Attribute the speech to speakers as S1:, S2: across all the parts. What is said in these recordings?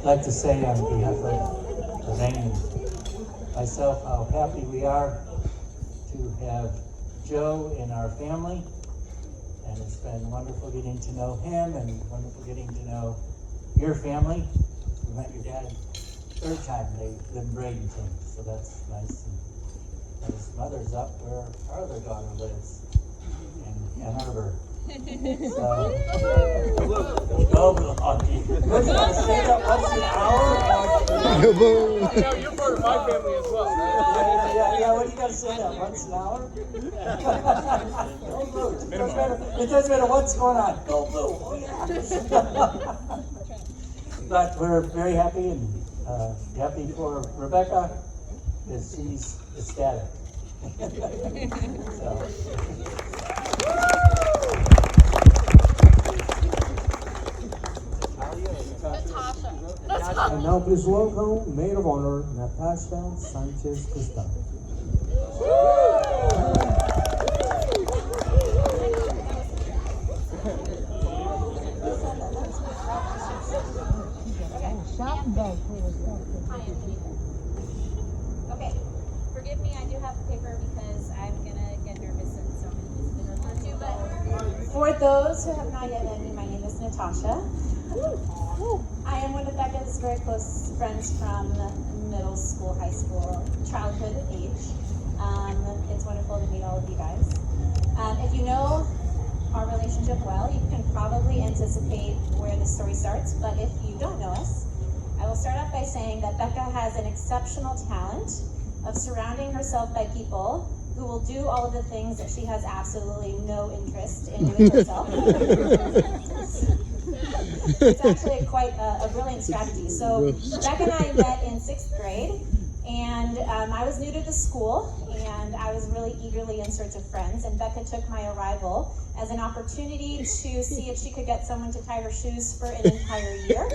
S1: I'd like to say on behalf of Elaine and myself how happy we are to have Joe in our family. And it's been wonderful getting to know him and wonderful getting to know your family. We met your dad third time. They live in Bradenton, so that's nice. And his mother's up where our other daughter lives, in Ann Arbor. So, go Milwaukee. What, you gotta say that once an hour?
S2: Yeah, you're part of my family as well, right?
S1: Yeah, what do you gotta say that, once an hour? Go Blue. It doesn't matter what's going on, go Blue, oh yeah. But we're very happy and happy for Rebecca, because she's ecstatic. So.
S3: And now please welcome Maid of Honor, Natasha Sanchez Costa.
S4: Okay, forgive me, I do have the paper because I'm gonna get nervous and so many things been referred to, but for those who have not yet met me, my name is Natasha. I am one of Becca's very close friends from middle school, high school, childhood age. It's wonderful to meet all of you guys. If you know our relationship well, you can probably anticipate where the story starts, but if you don't know us, I will start off by saying that Becca has an exceptional talent of surrounding herself by people who will do all of the things that she has absolutely no interest in doing herself. It's actually quite a brilliant strategy. So Becca and I met in 6th grade, and I was new to the school, and I was really eagerly in search of friends, and Becca took my arrival as an opportunity to see if she could get someone to tie her shoes for an entire year.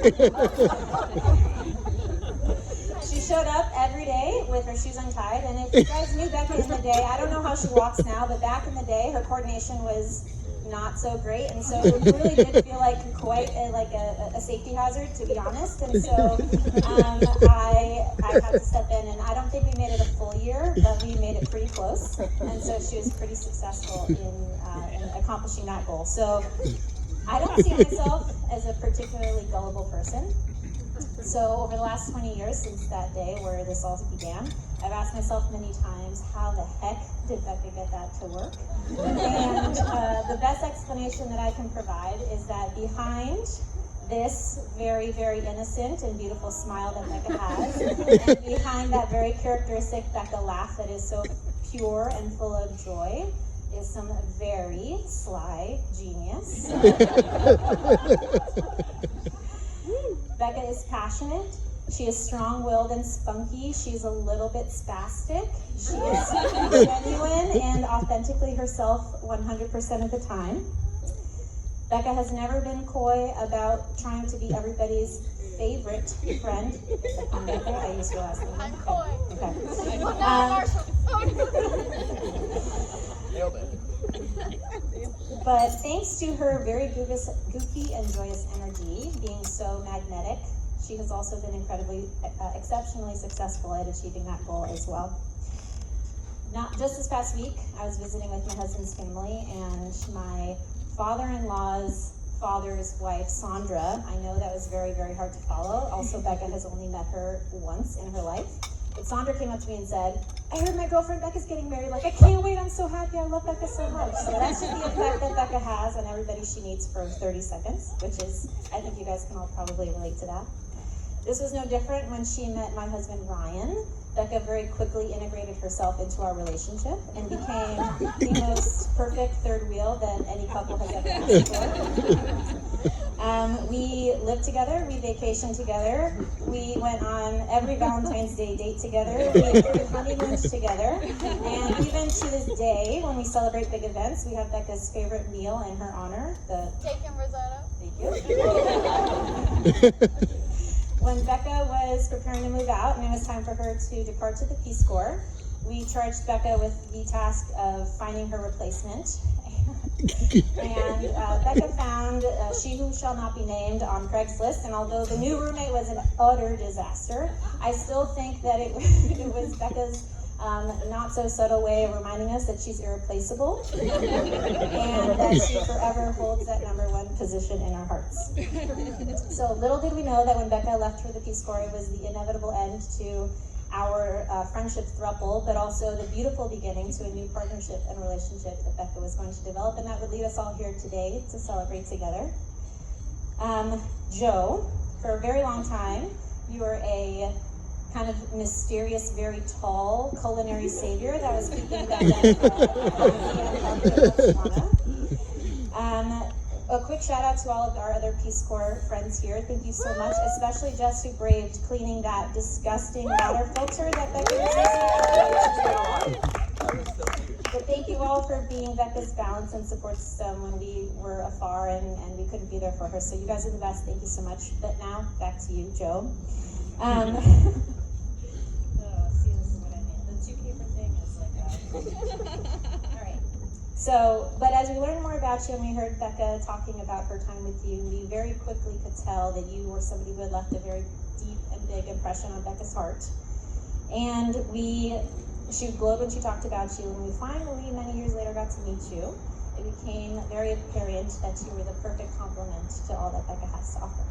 S4: She showed up every day with her shoes untied, and if you guys knew Becca in the day, I don't know how she walks now, but back in the day, her coordination was not so great, and so it really did feel like quite a safety hazard, to be honest. And so I had to step in, and I don't think we made it a full year, but we made it pretty close. And so she was pretty successful in accomplishing that goal. So I don't see myself as a particularly gullible person. So over the last 20 years since that day where this all began, I've asked myself many times, how the heck did Becca get that to work? And the best explanation that I can provide is that behind this very, very innocent and beautiful smile that Becca has, and behind that very characteristic Becca laugh that is so pure and full of joy, is some very sly genius. Becca is passionate. She is strong-willed and spunky. She's a little bit spastic. She is genuine and authentically herself 100% of the time. Becca has never been coy about trying to be everybody's favorite friend. I'm Becca. I use your last name.
S5: I'm coy.
S4: Okay.
S5: Well, now Marshall.
S2: Nailed it.
S4: But thanks to her very goofy and joyous energy, being so magnetic, she has also been incredibly, exceptionally successful at achieving that goal as well. Not just this past week, I was visiting with my husband's family, and my father-in-law's father's wife, Sandra. I know that was very, very hard to follow. Also, Becca has only met her once in her life. But Sandra came up to me and said, I heard my girlfriend Becca's getting married. Like, I can't wait, I'm so happy, I love Becca so much. So that's just the effect that Becca has on everybody she meets for 30 seconds, which is, I think you guys can all probably relate to that. This was no different when she met my husband, Ryan. Becca very quickly integrated herself into our relationship and became the most perfect third wheel that any couple has ever asked for. We lived together, we vacationed together, we went on every Valentine's Day date together, we honeymooned together, and even to this day, when we celebrate big events, we have Becca's favorite meal in her honor, the
S5: Cake and risotto.
S4: Thank you. When Becca was preparing to move out and it was time for her to depart to the Peace Corps, we charged Becca with the task of finding her replacement. And Becca found She Who Shall Not Be Named on Craigslist, and although the new roommate was an utter disaster, I still think that it was Becca's not so subtle way of reminding us that she's irreplaceable and that she forever holds that #1 position in our hearts. So little did we know that when Becca left for the Peace Corps, it was the inevitable end to our friendship throuple, but also the beautiful beginning to a new partnership and relationship that Becca was going to develop, and that would lead us all here today to celebrate together. Joe, for a very long time, you were a kind of mysterious, very tall culinary savior that was keeping Becca a quick shout out to all of our other Peace Corps friends here. Thank you so much, especially Jess, who braved cleaning that disgusting water filter that Becca was using. But thank you all for being Becca's balance and support system when we were afar and we couldn't be there for her. So you guys are the best. Thank you so much. But now back to you, Joe. See, this is what I mean. The 2 paper thing is like all right. So, but as we learned more about you and we heard Becca talking about her time with you, we very quickly could tell that you were somebody who had left a very deep and big impression on Becca's heart. And she glowed when she talked about you, and we finally, many years later, got to meet you. It became very apparent that you were the perfect complement to all that Becca has to offer.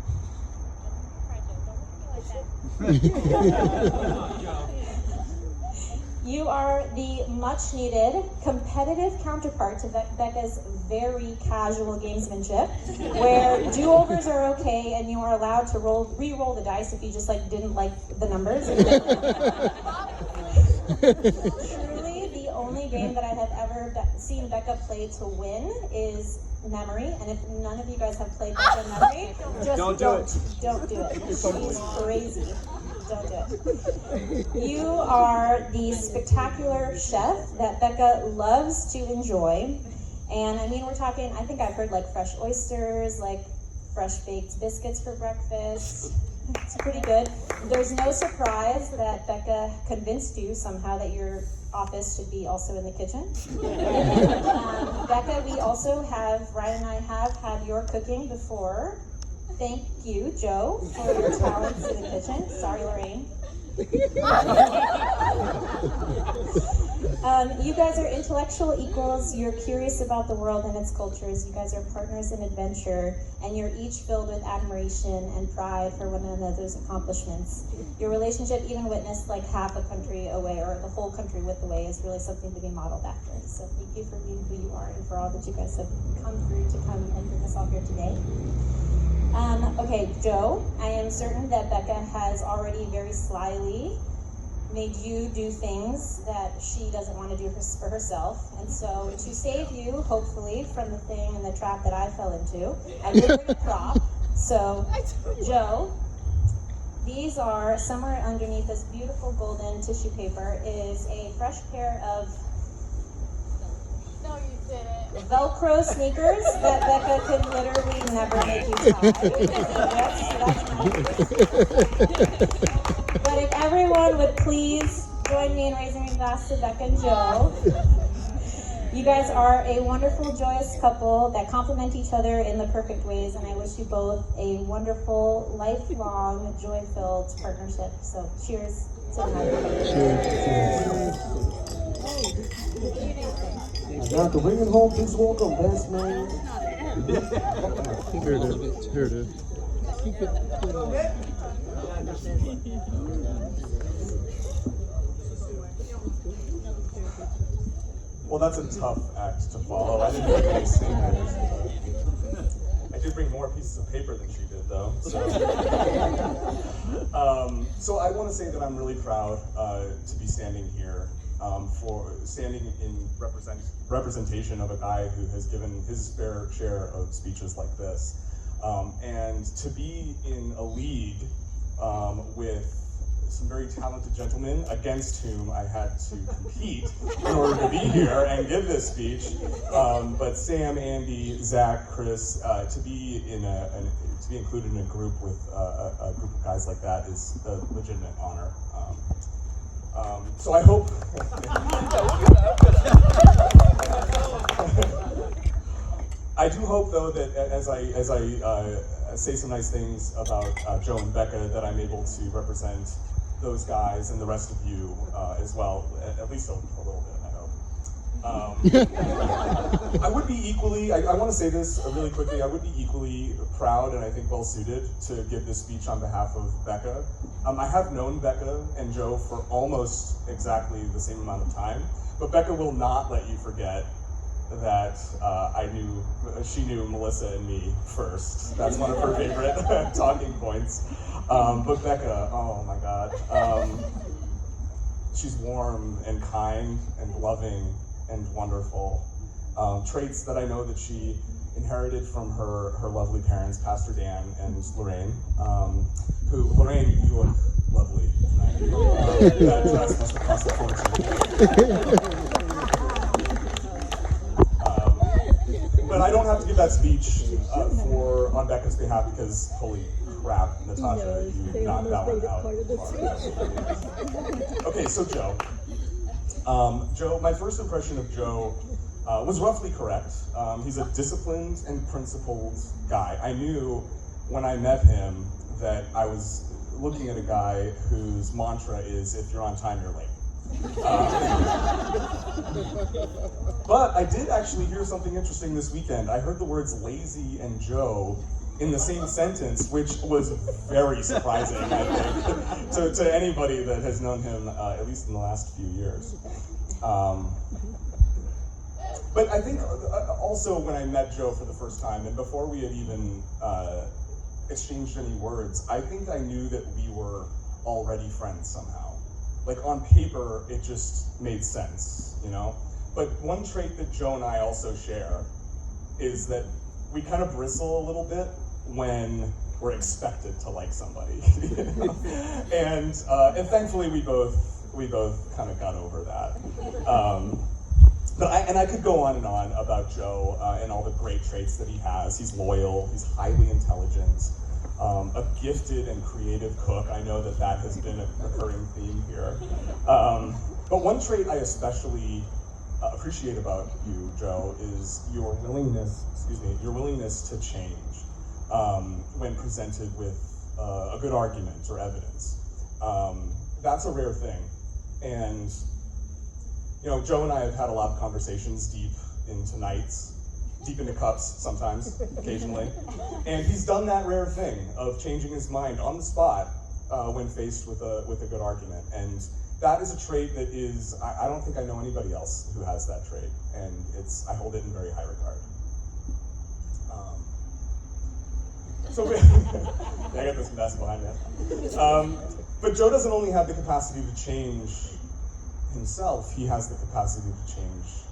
S4: You are the much-needed competitive counterpart to Becca's very casual gamesmanship, where do-overs are okay and you are allowed to re-roll the dice if you just didn't like the numbers. Truly, the only game that I have ever seen Becca play to win is Memory, and if none of you guys have played Becca Memory, just don't do it. She's crazy. Don't do it. You are the spectacular chef that Becca loves to enjoy. And I mean, we're talking, I think I've heard fresh oysters, fresh baked biscuits for breakfast. It's pretty good. There's no surprise that Becca convinced you somehow that your office should be also in the kitchen. Becca, we also Ryan and I have had your cooking before. Thank you, Joe, for your talents in the kitchen. Sorry, Lorraine. You guys are intellectual equals. You're curious about the world and its cultures. You guys are partners in adventure, and you're each filled with admiration and pride for one another's accomplishments. Your relationship, even witnessed half a country away, or the whole country width away, is really something to be modeled after. So thank you for being who you are and for all that you guys have come through to come and bring us all here today. Okay, Joe, I am certain that Becca has already very slyly made you do things that she doesn't want to do for herself. And so to save you, hopefully, from the thing and the trap that I fell into, I did bring a prop. So, Joe, these are, somewhere underneath this beautiful golden tissue paper is a fresh pair of
S5: No, you didn't.
S4: Velcro sneakers that Becca could literally never make you tie. But if everyone would please join me in raising a glass to Becca and Joe. You guys are a wonderful, joyous couple that complement each other in the perfect ways, and I wish you both a wonderful, lifelong, joy-filled partnership. So cheers to that.
S3: And now to bring it home, please welcome best man.
S6: Here it is. Here it is.
S7: Well, that's a tough act to follow. I didn't bring any sneakers. I did bring more pieces of paper than she did, though. So I want to say that I'm really proud to be standing here in representation of a guy who has given his fair share of speeches like this, and to be in a league with some very talented gentlemen against whom I had to compete in order to be here and give this speech. But Sam, Andy, Zach, Chris, to be included in a group with a group of guys like that is a legitimate honor. So I hope I do hope, though, that as I say some nice things about Joe and Becca, that I'm able to represent those guys and the rest of you as well, at least a little bit, I hope. I would be equally, I want to say this really quickly, I would be equally proud and I think well suited to give this speech on behalf of Becca. I have known Becca and Joe for almost exactly the same amount of time, but Becca will not let you forget that she knew Melissa and me first. That's one of her favorite talking points. But Becca, oh my God. She's warm and kind and loving and wonderful. Traits that I know that she inherited from her lovely parents, Pastor Dan and Lorraine. Lorraine, you look lovely tonight. That dress must have cost a fortune. But I don't have to give that speech on Becca's behalf because, holy crap, Natasha, you knocked that one out. Okay, so Joe. Joe, my first impression of Joe was roughly correct. He's a disciplined and principled guy. I knew when I met him that I was looking at a guy whose mantra is, if you're on time, you're late. But I did actually hear something interesting this weekend. I heard the words lazy and Joe in the same sentence, which was very surprising, I think, to anybody that has known him, at least in the last few years. But I think also when I met Joe for the first time, and before we had even exchanged any words, I think I knew that we were already friends somehow. Like on paper, it just made sense, you know? But one trait that Joe and I also share is that we kind of bristle a little bit when we're expected to like somebody. You know? And thankfully we both kind of got over that. But I could go on and on about Joe and all the great traits that he has. He's loyal, he's highly intelligent, a gifted and creative cook. I know that has been a recurring theme here. But one trait I especially appreciate about you, Joe, is your willingness to change when presented with a good argument or evidence. That's a rare thing. And you know, Joe and I have had a lot of conversations deep into nights, deep into cups sometimes, occasionally. And he's done that rare thing of changing his mind on the spot when faced with a good argument. And that is a trait that is, I don't think I know anybody else who has that trait. And I hold it in very high regard. I got this mess behind me. But Joe doesn't only have the capacity to change himself, he has the capacity to change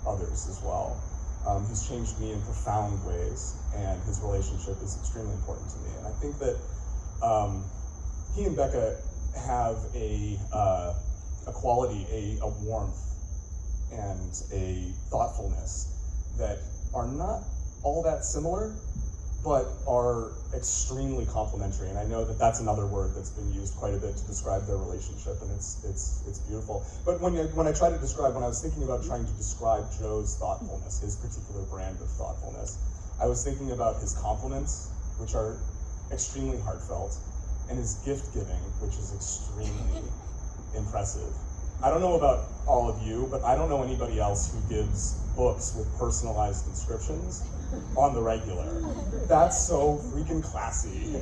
S7: others as well. He's changed me in profound ways, and his relationship is extremely important to me. And I think that he and Becca have a quality, a warmth, and a thoughtfulness that are not all that similar, but are extremely complementary. And I know that that's another word that's been used quite a bit to describe their relationship, and it's beautiful. But when I was thinking about trying to describe Joe's thoughtfulness, his particular brand of thoughtfulness, I was thinking about his compliments, which are extremely heartfelt, and his gift giving, which is extremely impressive. I don't know about all of you, but I don't know anybody else who gives books with personalized inscriptions on the regular. That's so freaking classy.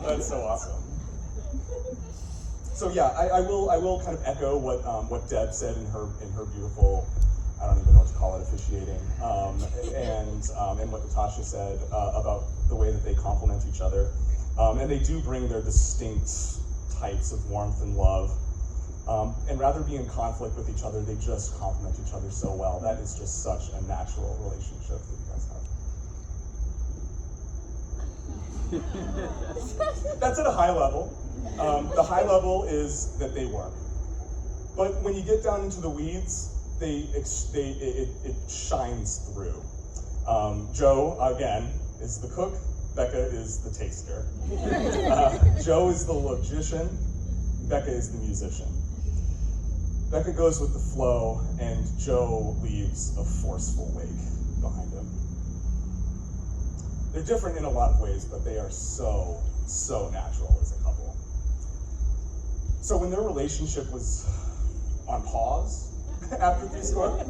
S7: That's so awesome. So yeah, I will kind of echo what Deb said in her beautiful, I don't even know what to call it, officiating, and what Natasha said about the way that they complement each other, and they do bring their distinct types of warmth and love. And rather be in conflict with each other, they just complement each other so well. That is just such a natural relationship that you guys have. That's at a high level. The high level is that they work. But when you get down into the weeds, it shines through. Joe, again, is the cook. Becca is the taster. Joe is the logician. Becca is the musician. Becca goes with the flow, and Joe leaves a forceful wake behind him. They're different in a lot of ways, but they are so natural as a couple. So when their relationship was on pause after threescore,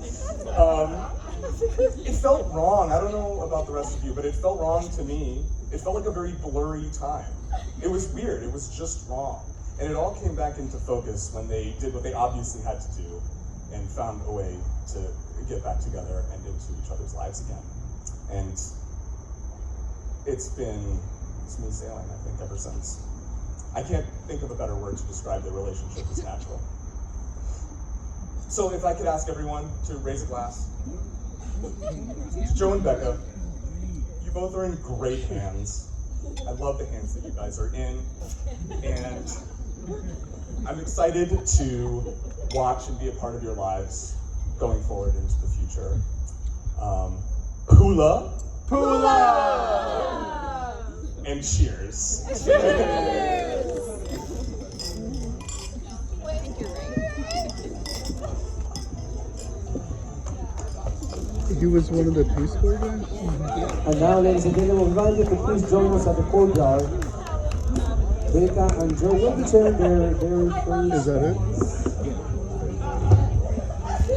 S7: it felt wrong. I don't know about the rest of you, but it felt wrong to me. It felt like a very blurry time. It was weird. It was just wrong. And it all came back into focus when they did what they obviously had to do and found a way to get back together and into each other's lives again. And it's been smooth sailing, I think, ever since. I can't think of a better word to describe their relationship as natural. So if I could ask everyone to raise a glass. To Joe and Becca, you both are in great hands. I love the hands that you guys are in. And I'm excited to watch and be a part of your lives going forward into the future. Pula. And cheers.
S6: He was one of the Peace Corps guys?
S3: And now, ladies and gentlemen, we invite you to please join us at the courtyard. Becca and Joe will be sharing their very first
S6: Is that it?